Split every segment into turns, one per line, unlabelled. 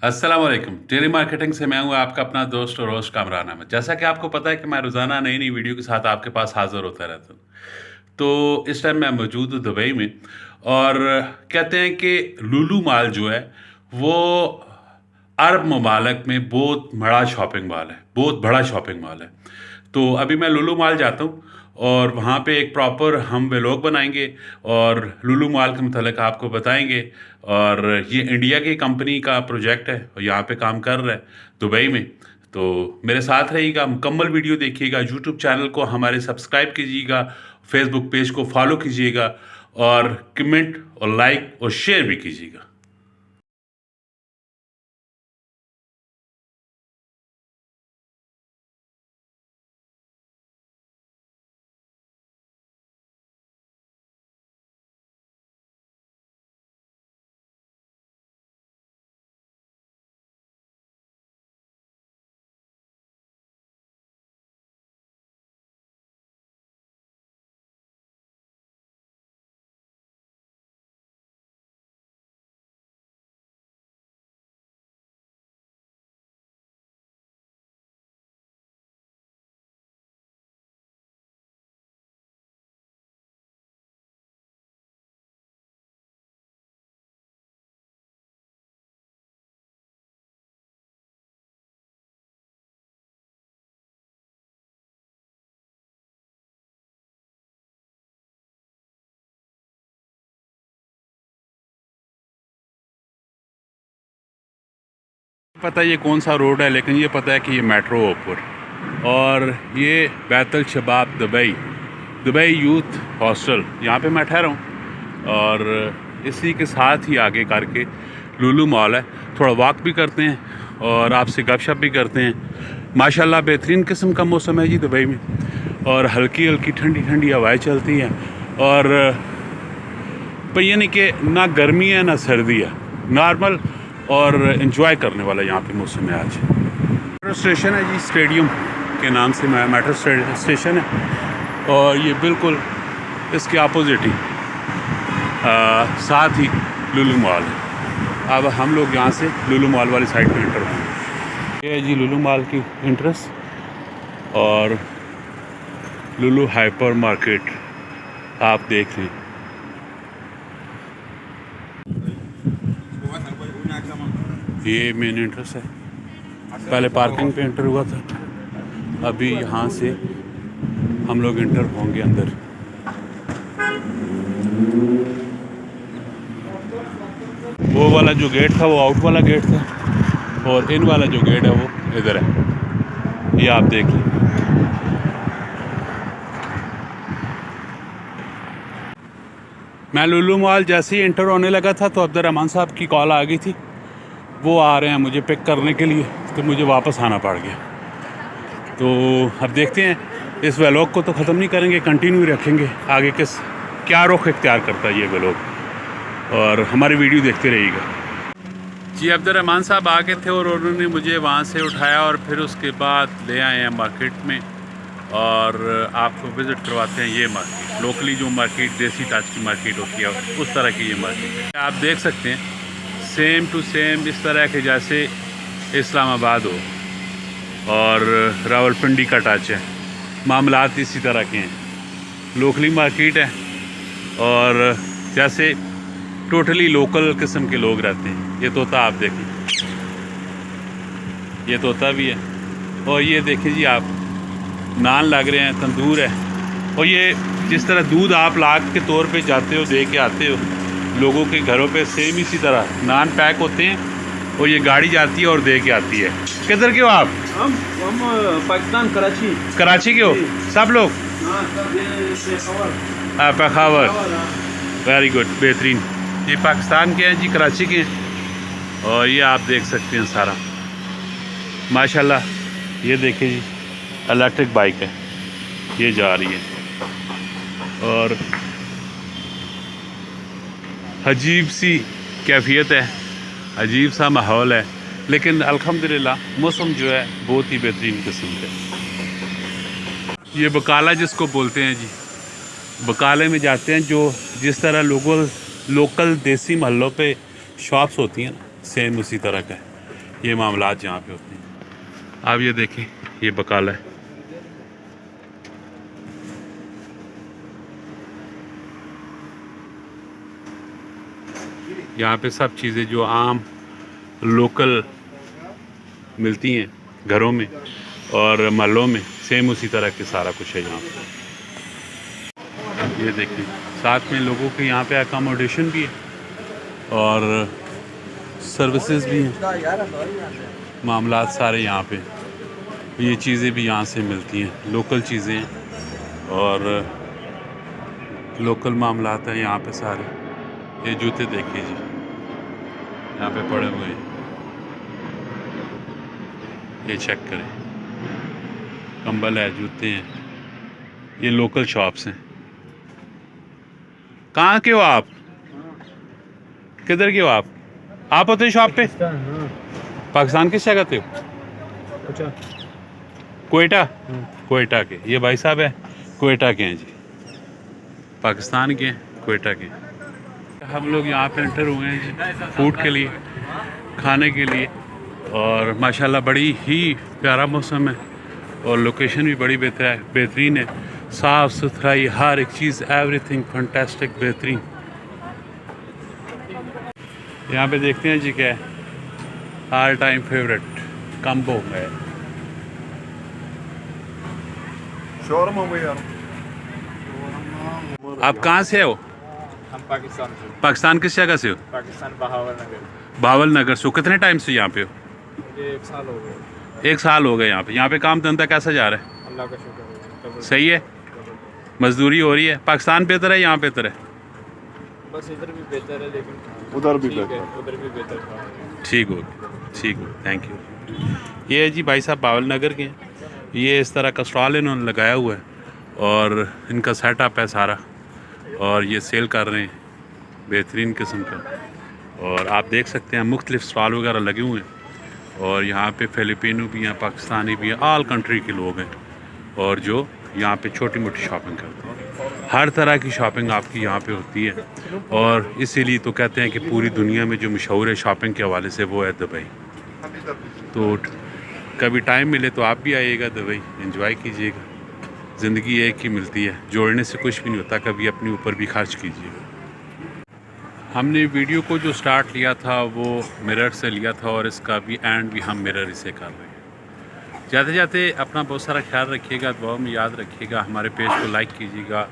अस्सलाम वालेकुम। Tele marketing से मैं हूँ आपका अपना दोस्त और होस्ट कामरान अहमद। जैसा कि आपको पता है कि मैं रोज़ाना नई नई वीडियो के साथ आपके पास हाज़िर होता रहता हूँ। तो इस टाइम मैं मौजूद हूँ दुबई में और कहते हैं कि लुलु मॉल जो है वो अरब ममालिक में बहुत बड़ा शॉपिंग मॉल है, बहुत बड़ा शॉपिंग मॉल है। तो अभी मैं लुलु मॉल जाता हूँ और वहाँ पे एक प्रॉपर हम व्लॉग बनाएंगे और लुलु मॉल के मतलब आपको बताएंगे। और ये इंडिया की कंपनी का प्रोजेक्ट है और यहाँ पे काम कर रहा है दुबई में। तो मेरे साथ रहिएगा, मुकम्मल वीडियो देखिएगा, यूट्यूब चैनल को हमारे सब्सक्राइब कीजिएगा, फेसबुक पेज को फॉलो कीजिएगा और कमेंट और लाइक और शेयर भी कीजिएगा। पता है ये कौन सा रोड है, लेकिन ये पता है कि ये मेट्रो ऊपर और ये बैतल शबाब दुबई दुबई यूथ हॉस्टल, यहाँ पे मैं ठहरा हूँ। और इसी के साथ ही आगे करके लुलु मॉल है। थोड़ा वॉक भी करते हैं और आपसे गपशप भी करते हैं। माशाल्लाह बेहतरीन किस्म का मौसम है जी दुबई में और हल्की हल्की ठंडी ठंडी हवाएं चलती हैं और यानी कि ना गर्मी है ना सर्दी है, नॉर्मल और इन्जॉय करने वाला यहाँ पे मौसम है आज। मेट्रो स्टेशन है जी, स्टेडियम के नाम से मेट्रो स्टेशन है और ये बिल्कुल इसके अपोजिट ही साथ ही लुलु मॉल है। अब हम लोग यहाँ से लुलु मॉल वाली साइड पे एंटर होंगे। ये है जी लुलु मॉल की एंट्रेंस और लुलु हाइपर मार्केट आप देख लें। ये मेन एंट्रेंस है, पहले पार्किंग पे एंटर हुआ था, अभी यहाँ से हम लोग एंटर होंगे अंदर। वो वाला जो गेट था वो आउट वाला गेट था और इन वाला जो गेट है वो इधर है, ये आप देख लें। मैं लुलु मॉल जैसे ही एंटर होने लगा था तो अब्दुर्रहमान साहब की कॉल आ गई थी, वो आ रहे हैं मुझे पिक करने के लिए, तो मुझे वापस आना पड़ गया। तो अब देखते हैं, इस व्लॉग को तो ख़त्म नहीं करेंगे, कंटिन्यू रखेंगे, आगे किस क्या रुख इख्तियार करता है ये व्लॉग और हमारी वीडियो देखते रहिएगा जी। अब्दुर्रहमान साहब आ गए थे और उन्होंने मुझे वहाँ से उठाया और फिर उसके बाद ले आए हैं मार्केट में और आपको विज़िट करवाते हैं ये मार्केट। लोकली जो मार्केट देसी टाच की मार्केट होती है उस तरह की ये मार्केट है। आप देख सकते हैं सेम टू सेम इस तरह के जैसे इस्लामाबाद हो और रावलपिंडी का टच है, मामलात इसी तरह के हैं। लोकली मार्केट है और जैसे टोटली लोकल किस्म के लोग रहते हैं। ये तोता आप देखें, ये तोता भी है और ये देखिए जी आप नान लग रहे हैं, तंदूर है। और ये जिस तरह दूध आप लाख के तौर पे जाते हो दे के आते हो लोगों के घरों पे, सेम इसी तरह नान पैक होते हैं और ये गाड़ी जाती है और दे के आती है। किधर के हो आप?
हम पाकिस्तान कराची।
कराची के हो सब लोग? हाँ पेशावर, वेरी गुड, बेहतरीन। ये पाकिस्तान के हैं जी, कराची के हैं और ये आप देख सकते हैं सारा माशाल्लाह। ये देखिए जी इलेक्ट्रिक बाइक है, ये जा रही है और अजीब सी कैफियत है, अजीब सा माहौल है, लेकिन अल्हम्दुलिल्लाह मौसम जो है बहुत ही बेहतरीन किस्म का। ये बकाला जिसको बोलते हैं जी, बकाले में जाते हैं जो जिस तरह लोकल देसी महलों पे शॉप्स होती हैं ना, सेम उसी तरह का है। ये मामलात यहाँ पे होते हैं। आप ये देखें, ये बकाला है। यहाँ पे सब चीज़ें जो आम लोकल मिलती हैं घरों में और महलों में, सेम उसी तरह के सारा कुछ है यहाँ पे। ये देखिए, साथ में लोगों के यहाँ पे अकोमोडेशन भी है और सर्विसेज भी हैं। मामलात सारे यहाँ पे, ये चीज़ें भी यहाँ से मिलती हैं, लोकल चीज़ें हैं और लोकल मामलात हैं यहाँ पे सारे। ये जूते देखिए जी, यहाँ पे पड़े हुए हैं, ये चेक करें, कंबल है, जूते हैं, ये लोकल शॉप्स हैं। कहाँ के हो आप? किधर के हो आप? आप होते शॉप पे? पाकिस्तान किस जगह पे हो? कोयटा? कोयटा के। ये भाई साहब है कोयटा के हैं जी, पाकिस्तान के हैं, कोयटा के। हम लोग यहाँ पे एंटर हुए हैं जी फूड के लिए, खाने के लिए, और माशाल्लाह बड़ी ही प्यारा मौसम है और लोकेशन भी बड़ी बेहतरीन है, साफ़ सुथराई, हर एक चीज़, एवरीथिंग फैंटास्टिक, बेहतरीन। यहाँ पे देखते हैं जी क्या है, ऑल टाइम फेवरेट कम्बो है। आप कहाँ से हो?
हम पाकिस्तान से।
पाकिस्तान किस जगह से हो?
पाकिस्तान बहावल नगर।
बावल नगर से। कितने टाइम से यहाँ पे हो?
मुझे 1 साल हो गए।
1 साल हो गए यहाँ पे। यहाँ पे काम धंधा कैसा जा रहा है?
अल्लाह का शुक्र है।
सही है, मजदूरी हो रही है। पाकिस्तान बेहतर है, यहाँ बेहतर है?
बस इधर भी बेहतर है लेकिन
उधर भी
ठीक है,
बेहतर।
उधर भी बेहतर था।
ठीक हो, ठीक हो, थैंक यू। ये है जी भाई साहब बावल नगर के हैं। ये इस तरह का स्टॉल इन्होंने लगाया हुआ है और इनका सेटअप है सारा, और ये सेल कर रहे हैं बेहतरीन किस्म का। और आप देख सकते हैं मुख्तलिफ स्टॉल वगैरह लगे हुए हैं और यहाँ पे फ़िलिपिनो भी हैं, पाकिस्तानी भी हैं, ऑल कंट्री के लोग हैं और जो यहाँ पे छोटी मोटी शॉपिंग करते हैं। हर तरह की शॉपिंग आपकी यहाँ पे होती है और इसीलिए तो कहते हैं कि पूरी दुनिया में जो मशहूर है शॉपिंग के हवाले से वो है दुबई। तो कभी टाइम मिले तो आप भी आइएगा दुबई, एंजॉय कीजिएगा। ज़िंदगी एक ही मिलती है, जोड़ने से कुछ भी नहीं होता, कभी अपने ऊपर भी खर्च कीजिएगा। हमने वीडियो को जो स्टार्ट लिया था वो मिरर से लिया था और इसका भी एंड भी हम मिरर ही से कर रहे हैं। जाते जाते अपना बहुत सारा ख्याल रखिएगा, दुआ में याद रखिएगा। हमारे पेज को लाइक कीजिएगा,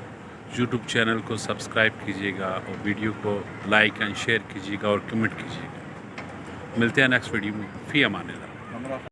यूट्यूब चैनल को सब्सक्राइब कीजिएगा और वीडियो को लाइक एंड शेयर कीजिएगा और कमेंट कीजिएगा। मिलते हैं नेक्स्ट वीडियो में। फ़ी अमान अल्लाह।